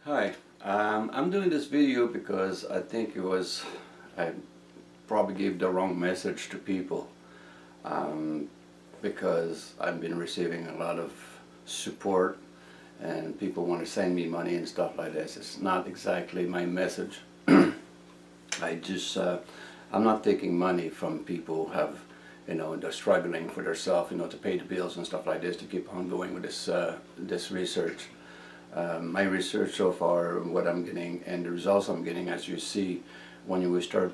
Hi, I'm doing this video because I think I probably gave the wrong message to people, because I've been receiving a lot of support and people want to send me money and stuff like this. It's not exactly my message. I'm not taking money from people who have, they're struggling for themselves, to pay the bills and stuff like this, to keep on going with this research. My research so far, what I'm getting and the results I'm getting, as you see, when you start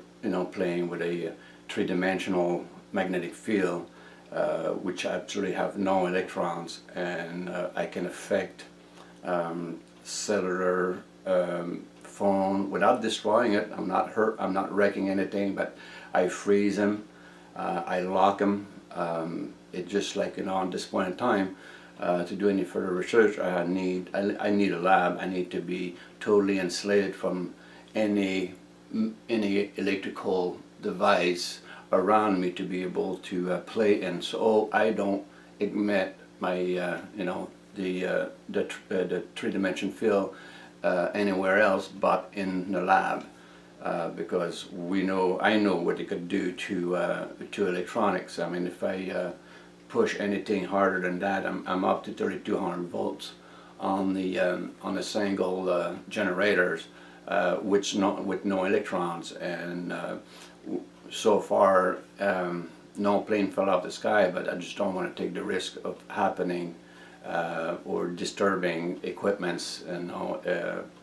playing with a three-dimensional magnetic field, which actually have no electrons, and I can affect cellular phone without destroying it. I'm not hurt, I'm not wrecking anything, but I freeze them, I lock them. It just like, at this point in time, to do any further research, I need a lab. I need to be totally insulated from any electrical device around me to be able to play in, so I don't emit my the three-dimension field anywhere else but in the lab, because I know what it could do to electronics. I mean, if I push anything harder than that, I'm up to 3200 volts on the single generators, with no electrons, and so far no plane fell off the sky, but I just don't want to take the risk of happening or disturbing equipments,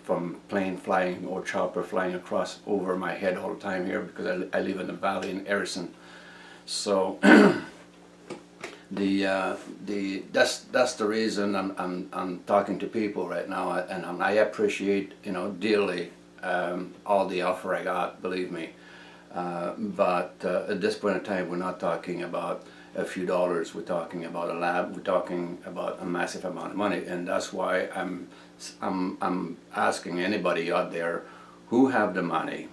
from plane flying or chopper flying across over my head all the time here, because I live in a valley in Harrison. So that's the reason I'm talking to people right now, and I appreciate dearly all the offer I got, believe me. But at this point in time, we're not talking about a few dollars. We're talking about a lab. We're talking about a massive amount of money, and that's why I'm asking anybody out there who have the money,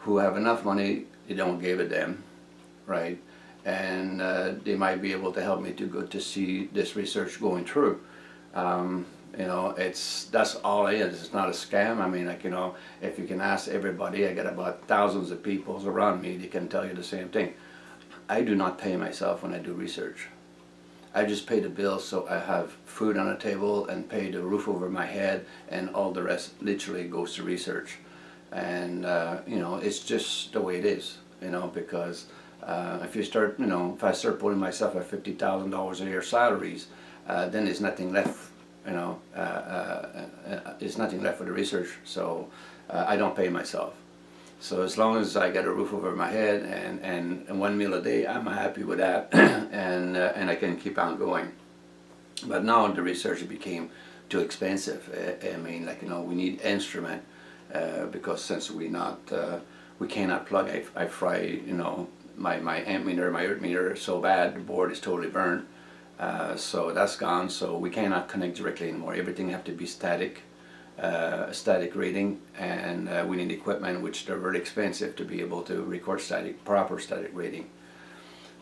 who have enough money, they don't give a damn, right? And they might be able to help me to see this research going through. That's all it is. It's not a scam. I mean, if you can ask everybody, I got about thousands of people around me, they can tell you the same thing. I do not pay myself when I do research. I just pay the bills so I have food on the table and pay the roof over my head, and all the rest literally goes to research. And it's just the way it is, because if I start putting myself at $50,000 a year salaries, then there's nothing left. There's nothing left for the research. So I don't pay myself. So as long as I get a roof over my head and one meal a day, I'm happy with that, and I can keep on going. But now the research became too expensive. I mean, we need instrument, because since we cannot plug. I fry my amp meter, my earth meter so bad, the board is totally burned. So that's gone, so we cannot connect directly anymore. Everything have to be static reading, and we need equipment which they're very expensive to be able to record proper static reading.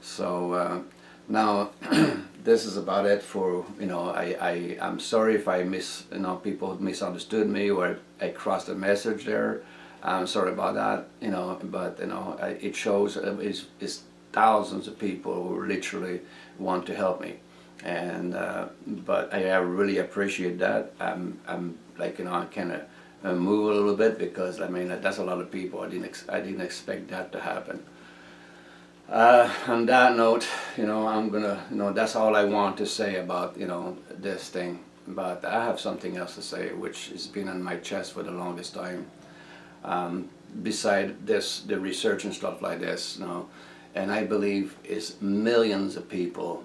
So now this is about it for, I'm sorry if people misunderstood me, or I crossed a message there. I'm sorry about that, but it shows it's thousands of people who literally want to help me, and but I really appreciate that. I'm I kind of move a little bit, because I mean, that's a lot of people. I didn't expect that to happen. On that note, I'm gonna, that's all I want to say about this thing. But I have something else to say, which has been on my chest for the longest time. Beside this, the research and stuff like this, and I believe it's millions of people,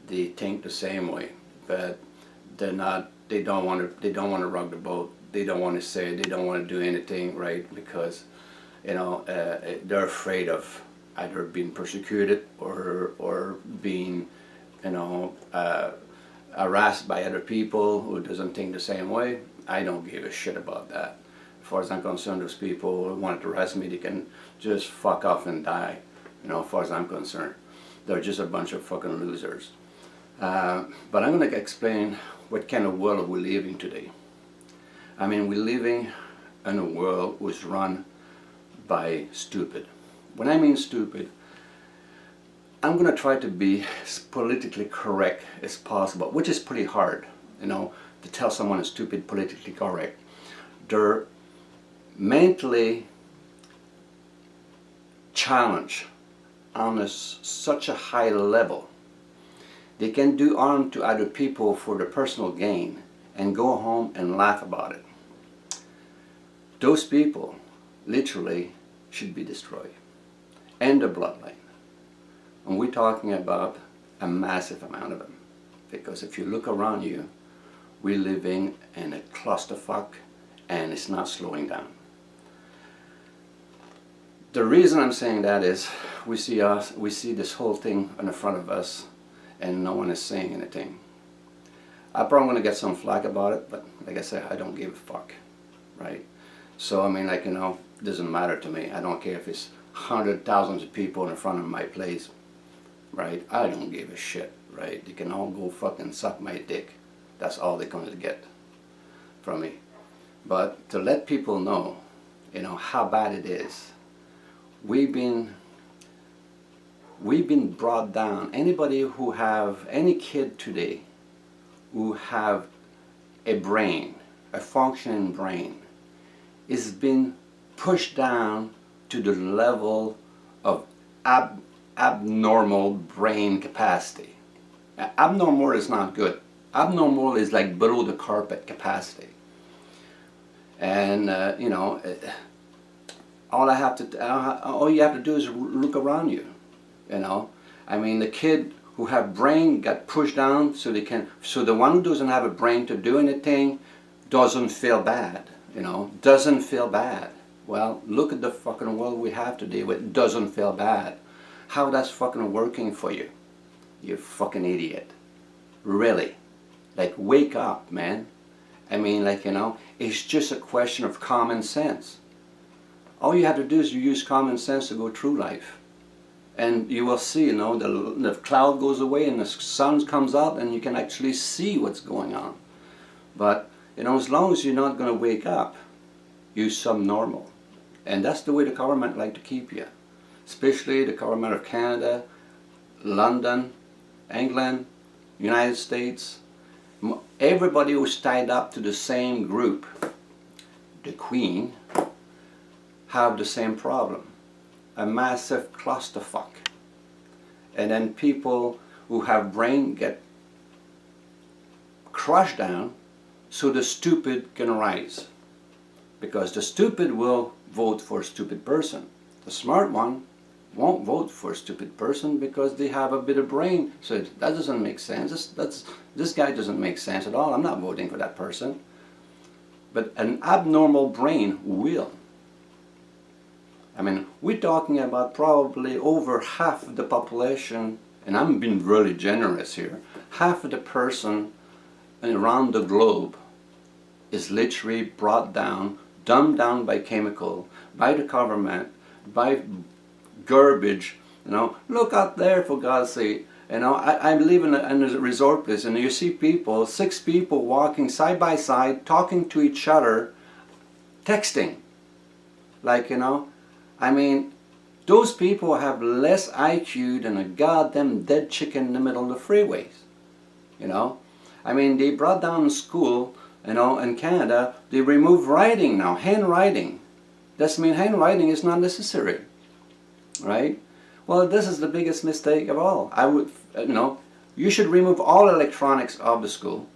they think the same way, but they're not. They don't want to rock the boat. They don't want to say. They don't want to do anything, right? Because they're afraid of either being persecuted or being harassed by other people who doesn't think the same way. I don't give a shit about that. As far as I'm concerned, those people who want to harass me, they can just fuck off and die. As far as I'm concerned, they're just a bunch of fucking losers. But I'm going to explain what kind of world we're living today. I mean, we're living in a world which is run by stupid. When I mean stupid, I'm going to try to be as politically correct as possible, which is pretty hard, you know, to tell someone is stupid politically correct. They're mentally challenged on such a high level. They can do harm to other people for their personal gain and go home and laugh about it. Those people literally should be destroyed. And the bloodline. And we're talking about a massive amount of them. Because if you look around you, we're living in a clusterfuck and it's not slowing down. The reason I'm saying that is we see this whole thing in front of us and no one is saying anything. I'm probably going to get some flack about it, but like I said, I don't give a fuck, right? So I mean, like, you know, it doesn't matter to me. I don't care if it's hundreds, thousands of people in front of my place, right? I don't give a shit, right? They can all go fucking suck my dick. That's all they're going to get from me. But to let people know, you know, how bad it is. We've been brought down. Anybody who have, any kid today who have a brain, a functioning brain, is been pushed down to the level of abnormal brain capacity. Abnormal is not good. Abnormal is like below the carpet capacity. And you know, all you have to do is look around you. You know, I mean, the kid who have brain got pushed down so the one who doesn't have a brain to do anything doesn't feel bad. You know, doesn't feel bad. Well, look at the fucking world we have today with doesn't feel bad. How that's fucking working for you? You fucking idiot. Really. Like, wake up, man. I mean, like, you know, it's just a question of common sense. All you have to do is you use common sense to go through life. And you will see, you know, the cloud goes away and the sun comes out and you can actually see what's going on. But, you know, as long as you're not going to wake up, you're subnormal. And that's the way the government like to keep you. Especially the government of Canada, London, England, United States. Everybody who's tied up to the same group, the Queen, have the same problem. A massive clusterfuck. And then people who have brain get crushed down so the stupid can rise. Because the stupid will vote for a stupid person. The smart one won't vote for a stupid person because they have a bit of brain. So that doesn't make sense. This guy doesn't make sense at all. I'm not voting for that person. But an abnormal brain will. I mean, we're talking about probably over half of the population, and I'm being really generous here, half of the person around the globe is literally brought down, dumbed down by chemical, by the government, by garbage. You know, look out there, for God's sake. You know, I live in a resort place, and you see people, 6 people walking side by side, talking to each other, texting. Like, you know, I mean, those people have less IQ than a goddamn dead chicken in the middle of the freeways. You know, I mean, they brought down school, you know, in Canada, they removed writing now, handwriting. That means handwriting is not necessary, right? Well, this is the biggest mistake of all. I would, you know, you should remove all electronics of the school.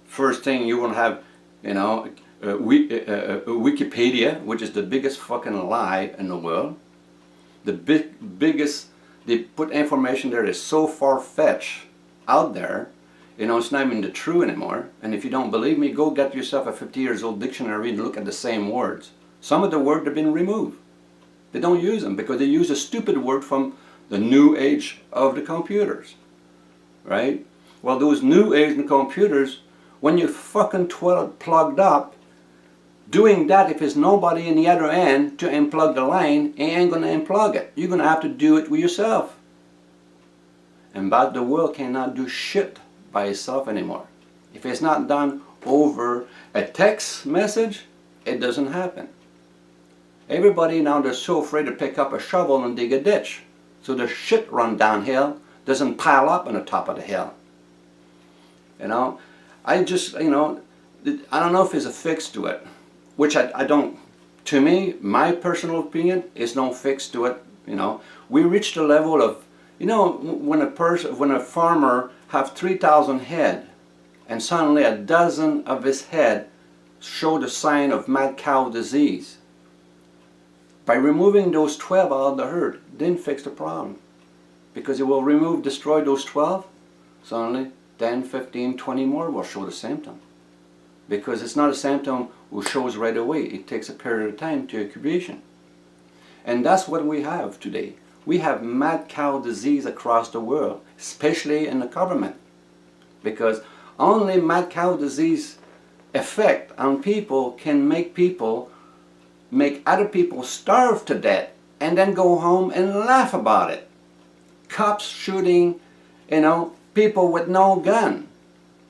First thing, you won't have, you know, Wikipedia, which is the biggest fucking lie in the world. The biggest, they put information there that's so far-fetched out there, you know, it's not even the true anymore. And if you don't believe me, go get yourself a 50-year-old dictionary and look at the same words. Some of the words have been removed. They don't use them because they use a stupid word from the new age of the computers, right? Well, those new age computers, when you're fucking plugged up, doing that, if there's nobody in the other end to unplug the line, you ain't going to unplug it. You're going to have to do it with yourself. And but the world cannot do shit by itself anymore. If it's not done over a text message, it doesn't happen. Everybody now, they're so afraid to pick up a shovel and dig a ditch. So the shit run downhill doesn't pile up on the top of the hill. You know, I just, you know, I don't know if there's a fix to it, which I don't, to me, my personal opinion, is no fix to it. You know, we reached a level of, you know, when a farmer have 3,000 head, and suddenly a dozen of his head show the sign of mad cow disease. By removing those 12 out of the herd, didn't fix the problem. Because it will destroy those 12, suddenly 10, 15, 20 more will show the symptom. Because it's not a symptom who shows right away. It takes a period of time to incubation. And that's what we have today. We have mad cow disease across the world, especially in the government. Because only mad cow disease effect on people can make other people starve to death and then go home and laugh about it. Cops shooting, you know, people with no gun.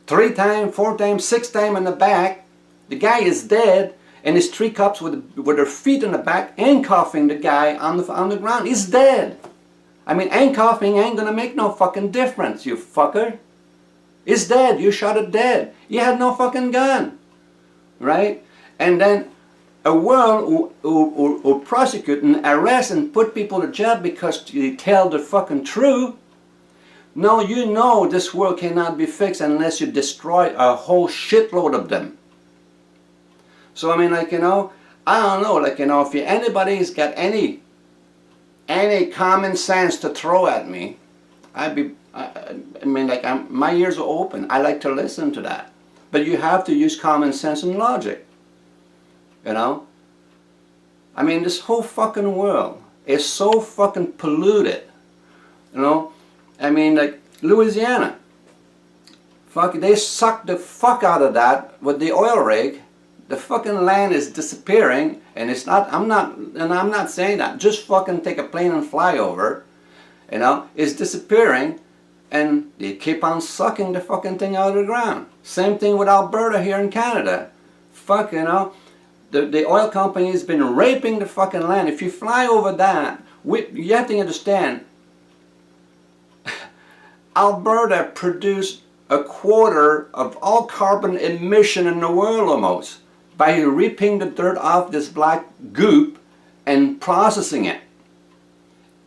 3 times, 4 times, 6 times in the back. The guy is dead, and there's 3 cops with their feet in the back handcuffing the guy on the ground. He's dead. I mean, handcuffing ain't gonna make no fucking difference, you fucker. He's dead. You shot it dead. You had no fucking gun, right? And then a world who prosecute and arrest and put people to jail because they tell the fucking truth. No, you know this world cannot be fixed unless you destroy a whole shitload of them. So I mean, like, you know, I don't know, like, you know, if anybody's got any common sense to throw at me, I mean, like, my ears are open. I like to listen to that. But you have to use common sense and logic. You know? I mean, this whole fucking world is so fucking polluted. You know? I mean, like, Louisiana. Fuck, they suck the fuck out of that with the oil rig. The fucking land is disappearing, and it's not, I'm not saying that. Just fucking take a plane and fly over. You know? It's disappearing, and they keep on sucking the fucking thing out of the ground. Same thing with Alberta here in Canada. Fuck, you know? The oil company has been raping the fucking land. If you fly over that, you have to understand, Alberta produced a quarter of all carbon emission in the world almost by ripping the dirt off this black goop and processing it.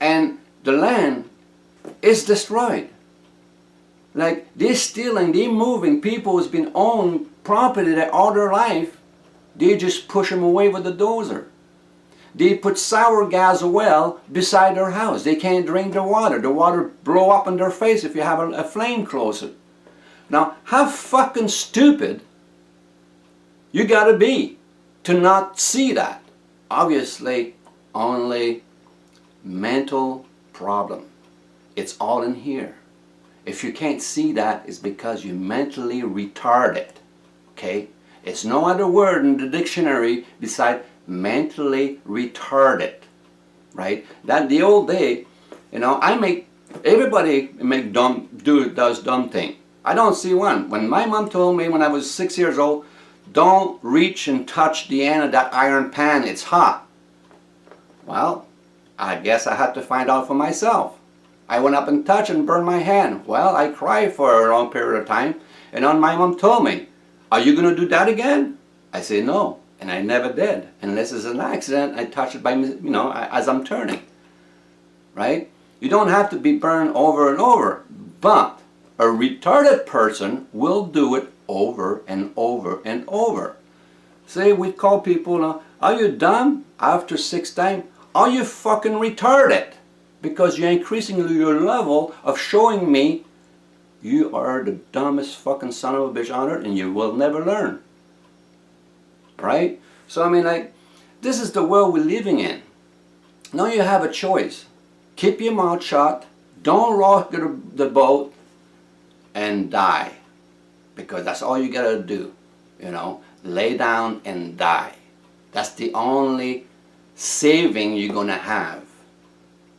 And the land is destroyed. Like, they're stealing, they're moving. People who's been owned property their all their life, they just push them away with the dozer. They put sour gas well beside their house. They can't drink the water. The water blow up in their face if you have a flame closer. Now, how fucking stupid you gotta be to not see that? Obviously, only mental problem. It's all in here. If you can't see that, it's because you're mentally retarded. Okay? It's no other word in the dictionary beside mentally retarded. Right? That the old day, you know, everybody does dumb thing. I don't see one. When my mom told me when I was 6 years old, don't reach and touch the end of that iron pan, it's hot. Well, I guess I had to find out for myself. I went up and touched and burned my hand. Well, I cried for a long period of time, and then my mom told me, are you going to do that again? I said no, and I never did. Unless it's an accident, I touch it by, you know, as I'm turning. Right? You don't have to be burned over and over, but a retarded person will do it over and over and over. Say we call people, are you dumb? After 6 times, are you fucking retarded? Because you're increasing your level of showing me you are the dumbest fucking son of a bitch on earth and you will never learn. Right? So I mean, like, this is the world we're living in. Now you have a choice. Keep your mouth shut, don't rock the boat, and die. Because that's all you gotta do. You know, lay down and die. That's the only saving you're gonna have.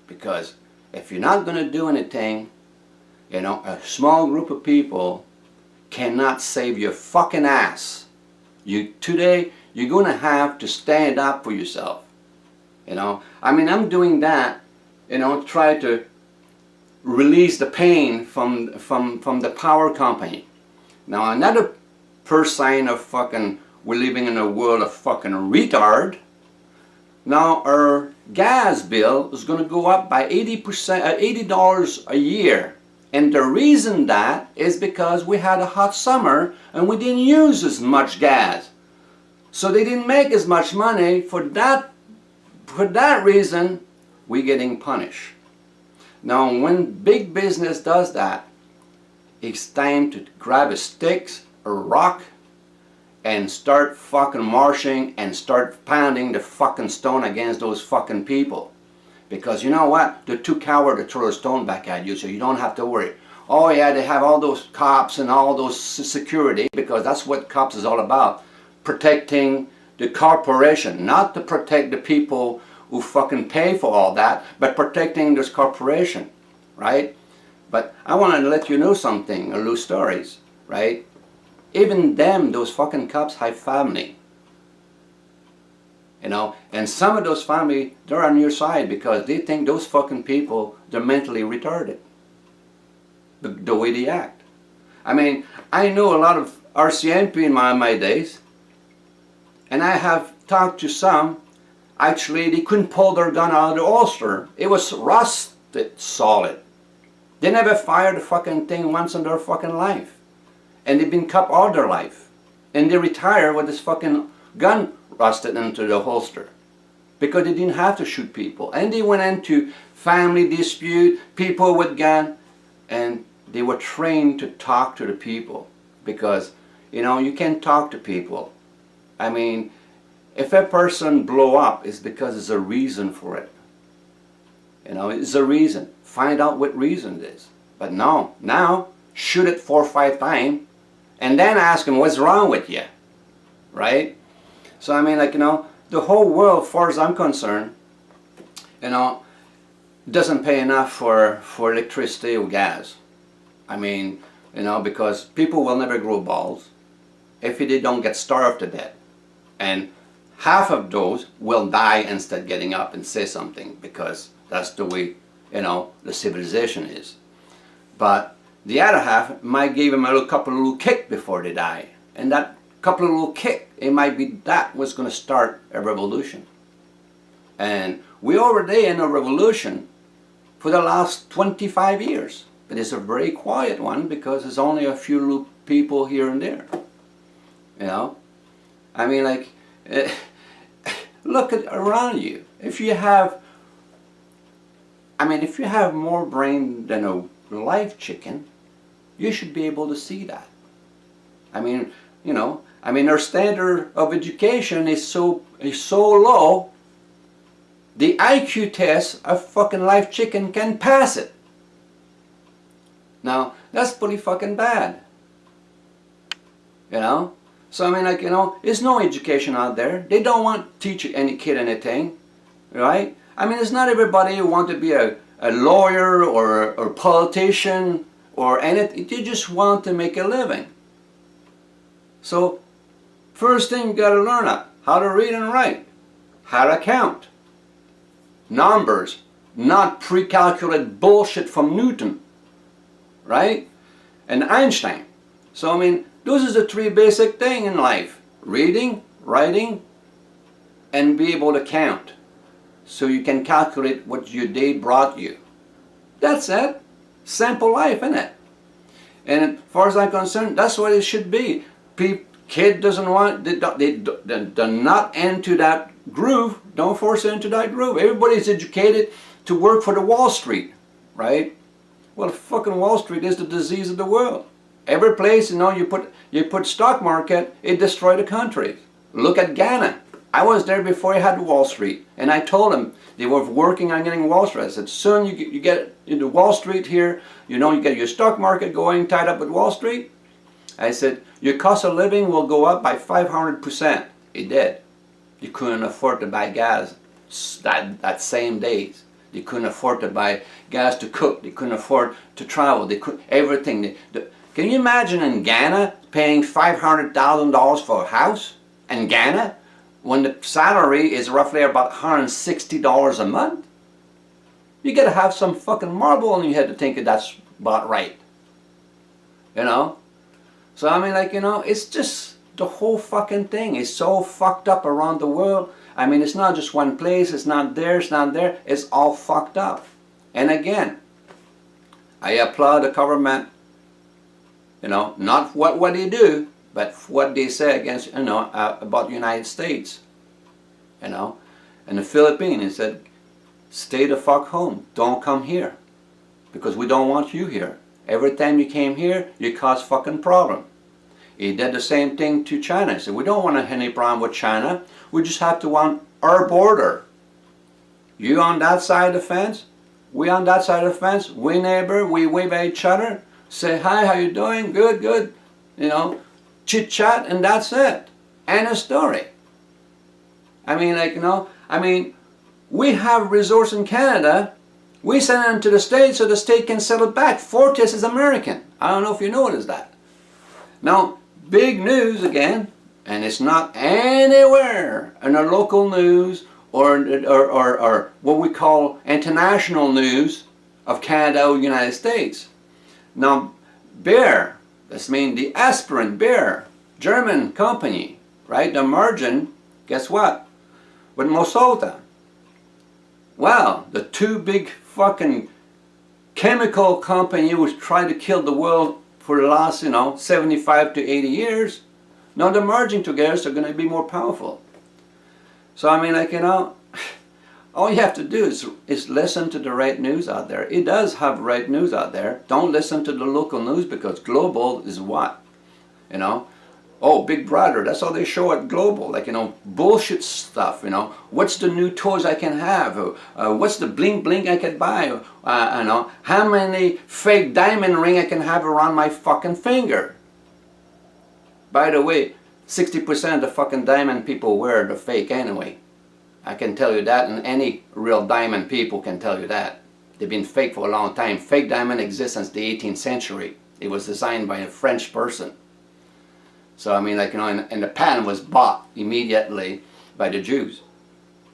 Because if you're not gonna do anything, you know, a small group of people cannot save your fucking ass. Today, you're going to have to stand up for yourself. You know, I mean, I'm doing that, you know, try to release the pain from the power company. Now, another first sign of fucking, we're living in a world of fucking retard. Now, our gas bill is going to go up by 80%, $80 a year. And the reason that is because we had a hot summer and we didn't use as much gas. So they didn't make as much money. For that reason, we're getting punished. Now, when big business does that, it's time to grab a stick, a rock, and start fucking marching and start pounding the fucking stone against those fucking people. Because you know what? They're too coward to throw a stone back at you, so you don't have to worry. Oh yeah, they have all those cops and all those security, because that's what cops is all about. Protecting the corporation, not to protect the people who fucking pay for all that, but protecting this corporation, right? But I want to let you know something, a little stories, right? Even them, those fucking cops have family. You know, and some of those family, they're on your side because they think those fucking people, they're mentally retarded. The way they act. I mean, I know a lot of RCMP in my days, and I have talked to some, actually they couldn't pull their gun out of the holster. It was rusted solid. They never fired a fucking thing once in their fucking life. And they've been cupped all their life. And they retire with this fucking gun rusted into the holster. Because they didn't have to shoot people. And they went into family dispute, people with gun, and they were trained to talk to the people. Because, you know, you can't talk to people. I mean, if a person blow up, it's because there's a reason for it. You know, it's a reason. Find out what reason it is. But no, now, shoot it 4 or 5 times, and then ask them what's wrong with you, right? So I mean, like, you know, the whole world, as far as I'm concerned, you know, doesn't pay enough for electricity or gas. I mean, you know, because people will never grow balls if they don't get starved to death. And half of those will die instead of getting up and say something, because that's the way, you know, the civilization is. But the other half might give them a couple of little kick before they die. And that couple of little kick, it might be that was going to start a revolution. And we're already in a revolution for the last 25 years. But it's a very quiet one because there's only a few little people here and there. You know? I mean, like, look at around you. If you have more brain than a live chicken, you should be able to see that. I mean, you know, our standard of education is so low, the IQ test of fucking live chicken can pass it. Now, that's pretty fucking bad. You know? So I mean, like, you know, there's no education out there. They don't want to teach any kid anything, right? I mean, it's not everybody who wants to be a lawyer or a politician or anything. They just want to make a living. So, first thing you got to learn how to read and write, how to count, numbers, not pre-calculated bullshit from Newton, right? And Einstein. So I mean, those are the 3 basic things in life: reading, writing, and be able to count. So you can calculate what your day brought you. That's it. Simple life, isn't it? And as far as I'm concerned, that's what it should be. Kid doesn't want, they're not into that groove. Don't force it into that groove. Everybody's educated to work for the Wall Street, right? Well, fucking Wall Street is the disease of the world. Every place, you know, you put stock market, it destroyed the country. Look at Ghana. I was there before you had Wall Street, and I told them they were working on getting Wall Street. I said, soon you get into Wall Street here, you know, you get your stock market going, tied up with Wall Street. I said, your cost of living will go up by 500%. It did. You couldn't afford to buy gas that same days. They couldn't afford to buy gas to cook. They couldn't afford to travel. They could everything. Can you imagine in Ghana paying $500,000 for a house in Ghana when the salary is roughly about $160 a month? You gotta have some fucking marble on your head to think that that's about right. You know? So I mean, like, you know, it's just the whole fucking thing is so fucked up around the world. I mean, it's not just one place, it's not there, it's all fucked up. And again, I applaud the government, you know, not what they do, but what they say against, you know, about the United States, you know. And the Philippines, he said, stay the fuck home, don't come here, because we don't want you here. Every time you came here, you caused fucking problem. He did the same thing to China. He said, we don't want any problem with China, we just have to want our border. You on that side of the fence, we on that side of the fence, we neighbor, we wave at each other, say hi, how you doing, good, good, you know, chit chat, and that's it. End of story. I mean, like, you know, I mean, we have resource in Canada, we send them to the States so the state can sell it back. Fortis is American. I don't know if you noticed that. Now, big news again, and it's not anywhere in the local news or what we call international news of Canada or United States. Now, Bayer, this means the aspirin, Bayer, German company, right? The merging, guess what? With Mosota. Well, the two big fucking chemical companies which tried to kill the world for the last, you know, 75 to 80 years, now they're merging together, so they're going to be more powerful. So I mean, like, you know, all you have to do is listen to the right news out there. It does have right news out there. Don't listen to the local news, because global is what? You know? Oh, Big Brother, that's all they show at Global. Like, you know, bullshit stuff, you know. What's the new toys I can have? What's the bling bling I can buy? You know, how many fake diamond ring I can have around my fucking finger? By the way, 60% of the fucking diamond people wear the fake anyway. I can tell you that, and any real diamond people can tell you that. They've been fake for a long time. Fake diamond exists since the 18th century. It was designed by a French person. So I mean, like, you know, and the patent was bought immediately by the Jews.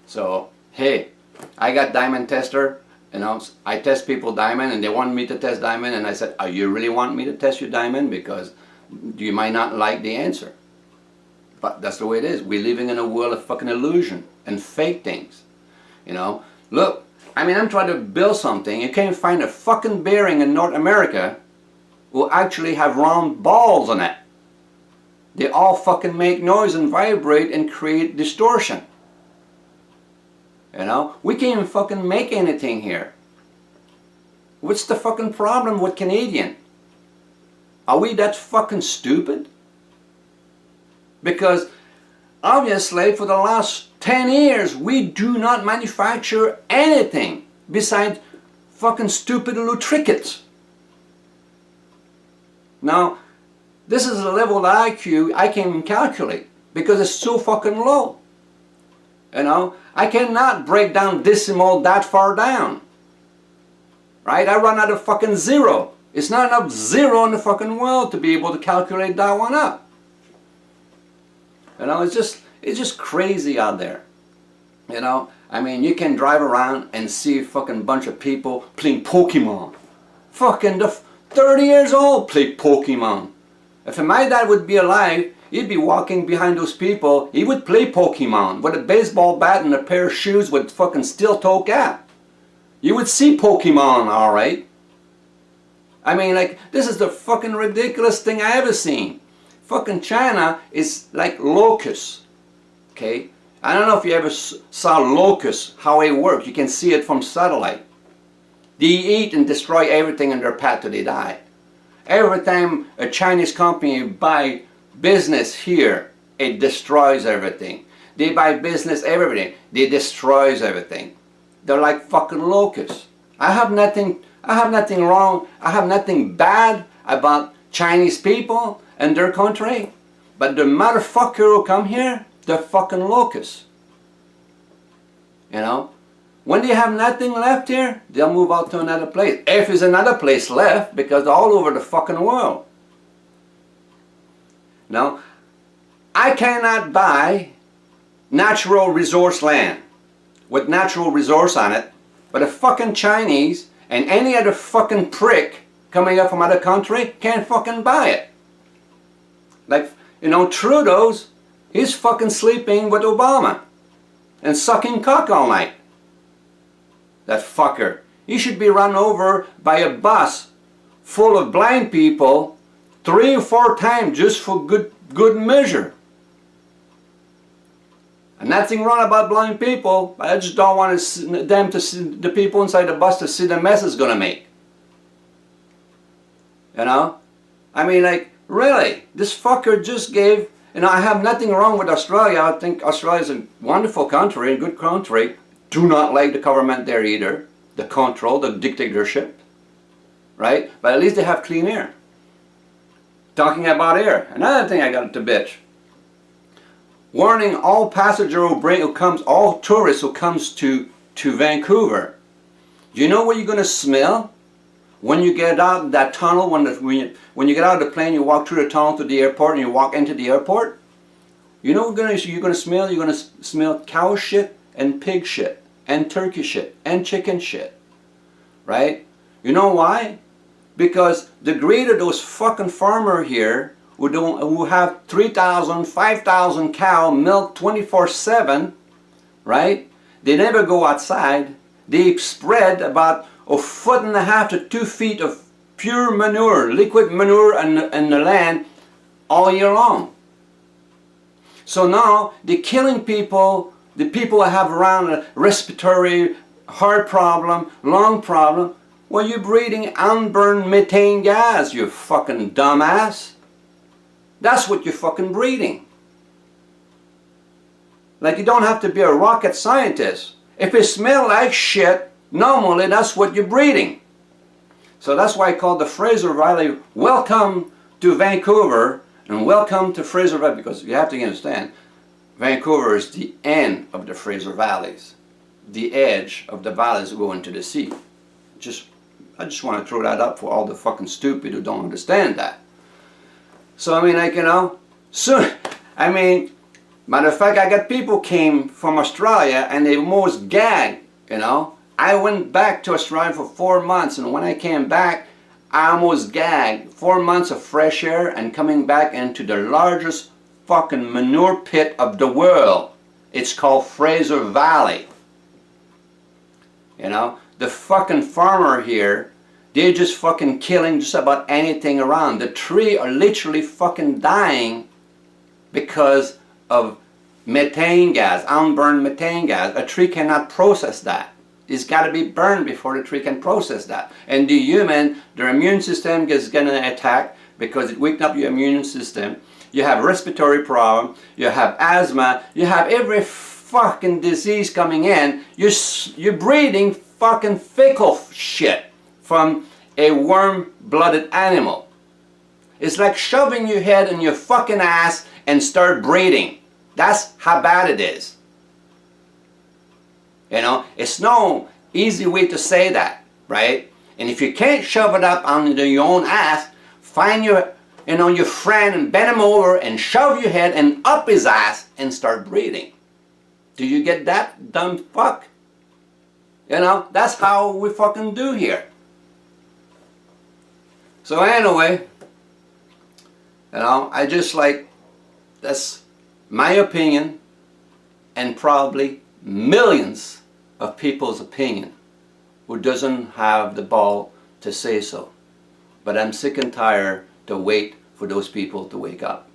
So, hey, I got diamond tester, you know, I test people diamond, and they want me to test diamond, and I said, oh, you really want me to test your diamond? Because you might not like the answer. But that's the way it is. We're living in a world of fucking illusion and fake things. You know, look, I mean, I'm trying to build something. You can't find a fucking bearing in North America will actually have round balls on it. They all fucking make noise and vibrate and create distortion. You know, we can't even fucking make anything here. What's the fucking problem with Canadian? Are we that fucking stupid? Because obviously for the last 10 years we do not manufacture anything besides fucking stupid little trinkets. Now, this is a level of IQ I can't even calculate because it's so fucking low. You know, I cannot break down decimal that far down. Right? I run out of fucking zero. It's not enough zero in the fucking world to be able to calculate that one up. You know, it's just crazy out there. You know, I mean, you can drive around and see a fucking bunch of people playing Pokemon. Fucking 30 years old play Pokemon. If my dad would be alive, he'd be walking behind those people. He would play Pokemon with a baseball bat and a pair of shoes with fucking steel-toe cap. You would see Pokemon, alright. I mean, like, this is the fucking ridiculous thing I ever seen. Fucking China is like locusts. Okay? I don't know if you ever saw locusts, how they work. You can see it from satellite. They eat and destroy everything in their path till they die. Every time a Chinese company buy business here, it destroys everything. They buy business everything, they destroys everything. They're like fucking locusts. I have nothing wrong, I have nothing bad about Chinese people and their country, but the motherfucker who come here, they're fucking locusts. You know? When they have nothing left here, they'll move out to another place. If there's another place left, because they're all over the fucking world. No, I cannot buy natural resource land with natural resource on it, but a fucking Chinese and any other fucking prick coming up from other country can't fucking buy it. Like, you know, Trudeau's, he's fucking sleeping with Obama and sucking cock all night. That fucker. He should be run over by a bus full of blind people 3 or 4 times just for good measure. And nothing wrong about blind people, but I just don't want them to see, the people inside the bus, to see the mess it's going to make. You know? I mean, like, really, this fucker just gave, you know, I have nothing wrong with Australia. I think Australia is a wonderful country, a good country. Do not like the government there either. The control, the dictatorship. Right? But at least they have clean air. Talking about air, another thing I got to bitch. Warning all passenger who comes, all tourists who comes to Vancouver. Do you know what you're going to smell when you get out of that tunnel? When you get out of the plane, you walk through the tunnel to the airport, and you walk into the airport. You know what you're going to smell? You're going to smell cow shit and pig shit and turkey shit and chicken shit, right? You know why? Because the greed of those fucking farmers here who have 3,000, 5,000 cow milk 24/7, right? They never go outside. They spread about 1.5 to 2 feet of pure manure, liquid manure in the land all year long. So now they're killing people, the people that have around a respiratory, heart problem, lung problem. Well, you're breathing unburned methane gas, you fucking dumbass. That's what you're fucking breathing. Like, you don't have to be a rocket scientist. If it smells like shit, normally that's what you're breathing. So that's why I call the Fraser Valley, welcome to Vancouver, and welcome to Fraser Valley, because you have to understand, Vancouver is the end of the Fraser Valleys. The edge of the valleys go into the sea. I just want to throw that up for all the fucking stupid who don't understand that. So, I mean, like, you know, soon, I mean, matter of fact, I got people came from Australia and they almost gagged, you know. I went back to Australia for 4 months, and when I came back, I almost gagged. 4 months of fresh air and coming back into the largest fucking manure pit of the world. It's called Fraser Valley. You know, the fucking farmer here, they're just fucking killing just about anything around. The trees are literally fucking dying because of methane gas, unburned methane gas. A tree cannot process that. It's got to be burned before the tree can process that. And the human, their immune system is going to attack because it wakes up your immune system. You have respiratory problem, you have asthma, you have every fucking disease coming in. You're breathing fucking fecal shit from a warm-blooded animal. It's like shoving your head in your fucking ass and start breathing. That's how bad it is. You know, it's no easy way to say that, right? And if you can't shove it up under your own ass, find your friend and bend him over and shove your head and up his ass and start breathing. Do you get that, dumb fuck? You know, that's how we fucking do here. So anyway, you know, I just like, that's my opinion and probably millions of people's opinion who doesn't have the ball to say so. But I'm sick and tired to wait for those people to wake up.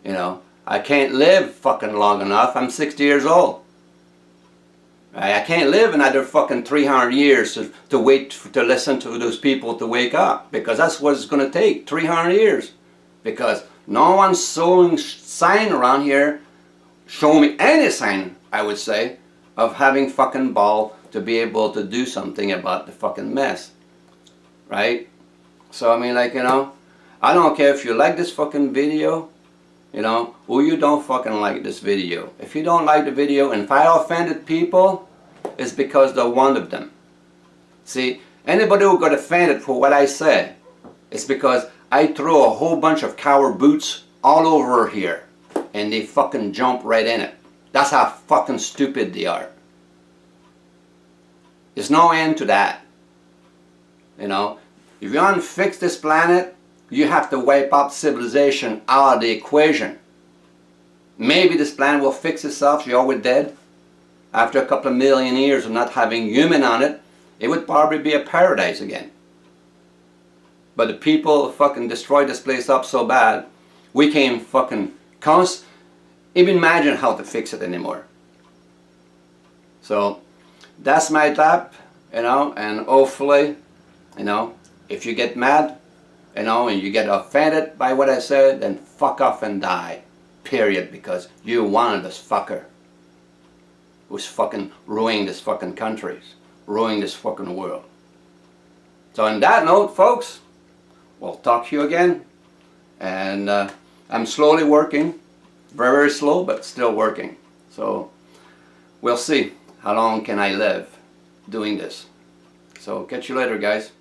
You know, I can't live fucking long enough. I'm 60 years old. I can't live another fucking 300 years to wait to listen to those people to wake up, because that's what it's going to take, 300 years. Because no one's showing sign around here, show me any sign, I would say, of having fucking ball to be able to do something about the fucking mess. Right? So I mean, like, you know, I don't care if you like this fucking video, you know, or you don't fucking like this video. If you don't like the video, and if I offended people, it's because they're one of them. See, anybody who got offended for what I said, it's because I throw a whole bunch of coward boots all over here, and they fucking jump right in it. That's how fucking stupid they are. There's no end to that. You know, if you want to fix this planet, you have to wipe out civilization out of the equation. Maybe this planet will fix itself, you're always dead. After a couple of million years of not having human on it, it would probably be a paradise again. But the people fucking destroyed this place up so bad, we can't fucking even imagine how to fix it anymore. So that's my tap, you know, and hopefully, you know, if you get mad, you know, and you get offended by what I said, then fuck off and die. Period. Because you wanted this fucker who's fucking ruining this fucking countries, ruining this fucking world. So on that note, folks, we'll talk to you again. And I'm slowly working, very, very slow, but still working. So we'll see how long can I live doing this. So catch you later, guys.